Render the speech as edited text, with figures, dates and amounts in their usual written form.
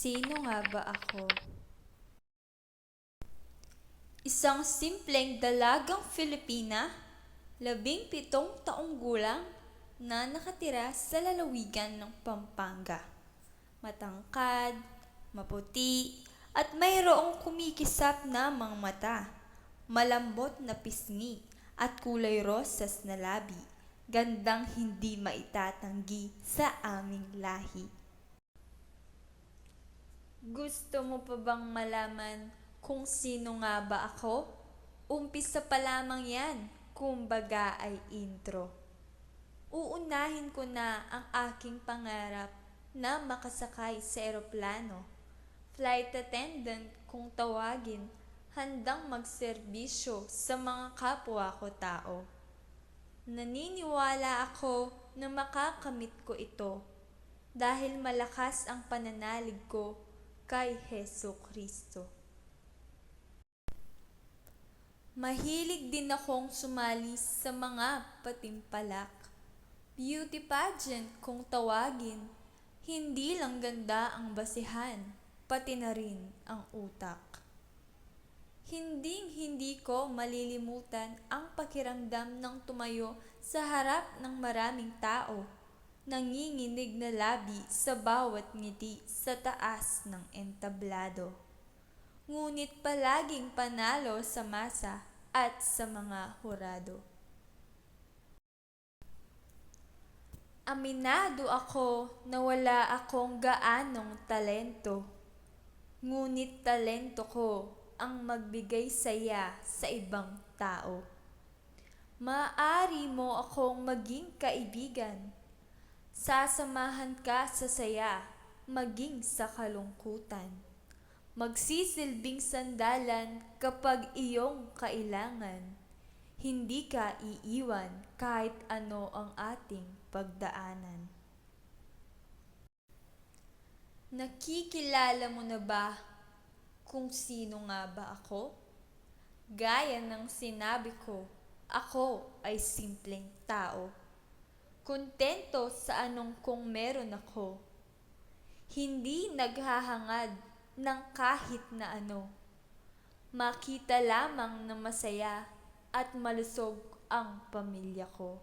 Sino nga ba ako? Isang simpleng dalagang Filipina, 17 taong gulang, na nakatira sa lalawigan ng Pampanga. Matangkad, maputi, at mayroong kumikisap na mga mata, malambot na pisngi, at kulay rosas na labi, gandang hindi maitatanggi sa aming lahi. Gusto mo pa bang malaman kung sino nga ba ako? Umpisa pa lamang yan, kumbaga ay intro. Uunahin ko na ang aking pangarap na makasakay sa eroplano. Flight attendant kung tawagin, handang magserbisyo sa mga kapwa ko tao. Naniniwala ako na makakamit ko ito dahil malakas ang pananalig ko kay Hesukristo. Mahilig din akong sumali sa mga patimpalak. Beauty pageant kung tawagin, hindi lang ganda ang basihan, pati na rin ang utak. Hindi ko malilimutan ang pakiramdam ng tumayo sa harap ng maraming tao, nanginginig na labi sa bawat ngiti sa taas ng entablado. Ngunit palaging panalo sa masa at sa mga hurado. Aminado ako na wala akong gaanong talento, ngunit talento ko ang magbigay saya sa ibang tao. Maaari mo akong maging kaibigan, sasamahan ka sa saya, maging sa kalungkutan. Magsisilbing sandalan kapag iyong kailangan. Hindi ka iiwan kahit ano ang ating pagdaanan. Nakikilala mo na ba kung sino nga ba ako? Gaya ng sinabi ko, ako ay simpleng tao. Kontento sa anong kung meron ako. Hindi naghahangad ng kahit na ano. Makita lamang na masaya at malusog ang pamilya ko.